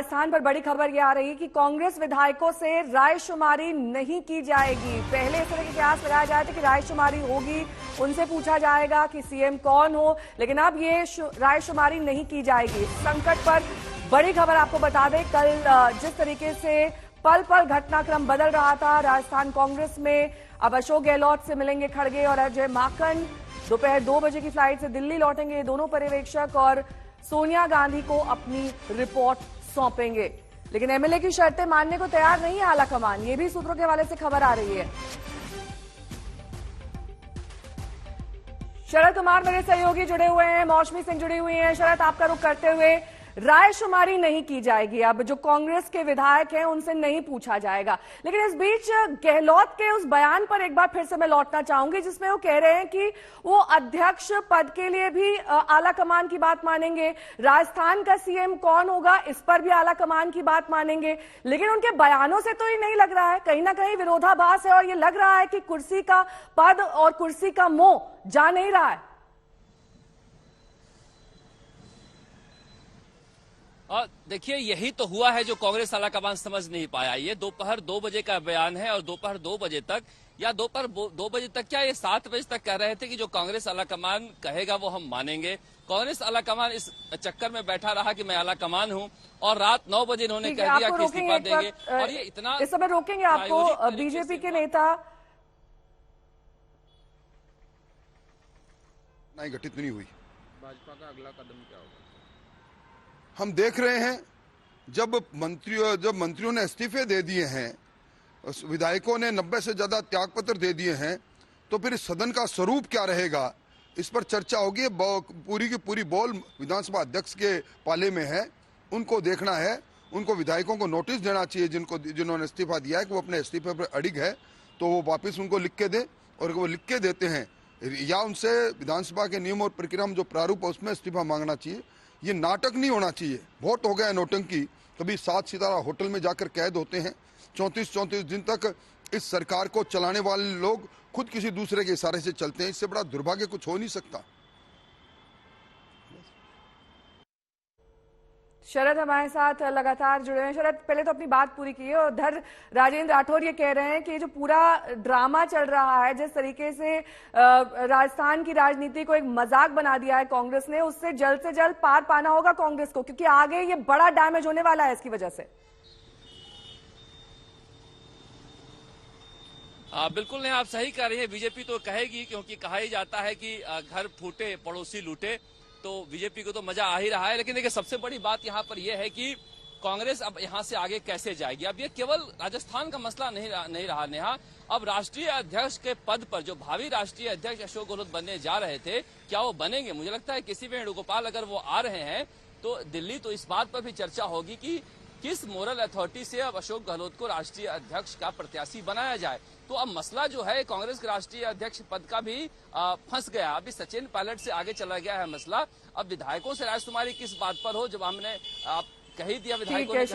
राजस्थान पर बड़ी खबर ये आ रही है कि कांग्रेस विधायकों से रायशुमारी नहीं की जाएगी। पहले इस तरह के कयास लगाया जाए थे कि रायशुमारी होगी, उनसे पूछा जाएगा कि सीएम कौन हो, लेकिन अब ये रायशुमारी नहीं की जाएगी। संकट पर बड़ी खबर आपको बता दें, कल जिस तरीके से पल पल घटनाक्रम बदल रहा था राजस्थान कांग्रेस में, अब अशोक गहलोत से मिलेंगे खड़गे और अजय माकन। दोपहर 2 बजे की फ्लाइट से दिल्ली लौटेंगे ये दोनों पर्यवेक्षक और सोनिया गांधी को अपनी रिपोर्ट सौंपेंगे। लेकिन एमएलए की शर्तें मानने को तैयार नहीं है आलाकमान, ये भी सूत्रों के हवाले से खबर आ रही है। शरद कुमार मेरे सहयोगी जुड़े हुए हैं, मौसमी सिंह जुड़ी हुई हैं। शरद, आपका रुख करते हुए, रायशुमारी नहीं की जाएगी, अब जो कांग्रेस के विधायक हैं उनसे नहीं पूछा जाएगा, लेकिन इस बीच गहलोत के उस बयान पर एक बार फिर से मैं लौटना चाहूंगी जिसमें वो कह रहे हैं कि वो अध्यक्ष पद के लिए भी आला कमान की बात मानेंगे, राजस्थान का सीएम कौन होगा इस पर भी आला कमान की बात मानेंगे। लेकिन उनके बयानों से तो ये नहीं लग रहा है, कहीं ना कहीं विरोधाभास है और ये लग रहा है कि कुर्सी का पद और कुर्सी का मोह जा नहीं रहा है। देखिए, यही तो हुआ है जो कांग्रेस आलाकमान समझ नहीं पाया। ये दोपहर 2 बजे का बयान है और दोपहर 2 बजे तक या दोपहर 2 बजे तक क्या ये 7 बजे तक कह रहे थे कि जो कांग्रेस आलाकमान कहेगा वो हम मानेंगे। कांग्रेस आलाकमान इस चक्कर में बैठा रहा कि मैं आलाकमान हूं और रात 9 बजे इन्होंने कह दिया कि इस्तीफा देंगे। और ये इतना इस समय रोकेंगे आपको बीजेपी के नेता नहीं घटित नहीं हुई। भाजपा का अगला कदम क्या होगा? हम देख रहे हैं जब मंत्रियों ने इस्तीफे दे दिए हैं, विधायकों ने 90 से ज्यादा त्यागपत्र दे दिए हैं, तो फिर सदन का स्वरूप क्या रहेगा इस पर चर्चा होगी। पूरी की पूरी बॉल विधानसभा अध्यक्ष के पाले में है, उनको देखना है। उनको विधायकों को नोटिस देना चाहिए जिन्होंने इस्तीफा दिया है कि वो अपने इस्तीफे पर अड़िग है, तो वो वापिस उनको लिख के दे, और वो लिख के देते हैं या उनसे विधानसभा के नियम और प्रक्रिया में जो प्रारूप है उसमें इस्तीफा मांगना चाहिए। ये नाटक नहीं होना चाहिए, बहुत हो गया है नौटंकी। कभी 7 सितारा होटल में जाकर कैद होते हैं, 34 दिन तक इस सरकार को चलाने वाले लोग खुद किसी दूसरे के इशारे से चलते हैं। इससे बड़ा दुर्भाग्य कुछ हो नहीं सकता। शरद हमारे साथ लगातार जुड़े हैं। शरद, पहले तो अपनी बात पूरी की है। और उधर राजेंद्र राठौर ये कह रहे हैं कि जो पूरा ड्रामा चल रहा है, जिस तरीके से राजस्थान की राजनीति को एक मजाक बना दिया है कांग्रेस ने, उससे जल्द पार पाना होगा कांग्रेस को, क्योंकि आगे ये बड़ा डैमेज होने वाला है इसकी वजह से। बिल्कुल नहीं, आप सही कह रही है। बीजेपी तो कहेगी, क्योंकि कहा ही जाता है कि घर फूटे पड़ोसी लूटे, तो बीजेपी को तो मजा आ ही रहा है। लेकिन देखिए, सबसे बड़ी बात यहाँ पर यह है कि कांग्रेस अब यहाँ से आगे कैसे जाएगी। अब ये केवल राजस्थान का मसला नहीं रहा नेहा। अब राष्ट्रीय अध्यक्ष के पद पर जो भावी राष्ट्रीय अध्यक्ष अशोक गहलोत बनने जा रहे थे, क्या वो बनेंगे? मुझे लगता है किसी वेणुगोपाल अगर वो आ रहे हैं तो दिल्ली, तो इस बात पर भी चर्चा होगी कि किस मोरल अथॉरिटी से अब अशोक गहलोत को राष्ट्रीय अध्यक्ष का प्रत्याशी बनाया जाए। तो अब मसला जो है कांग्रेस के राष्ट्रीय अध्यक्ष पद का भी फंस गया। अभी सचिन पायलट से आगे चला गया है मसला। अब विधायकों से रायशुमारी किस बात पर हो, जब हमने कह ही दिया विधायकों ने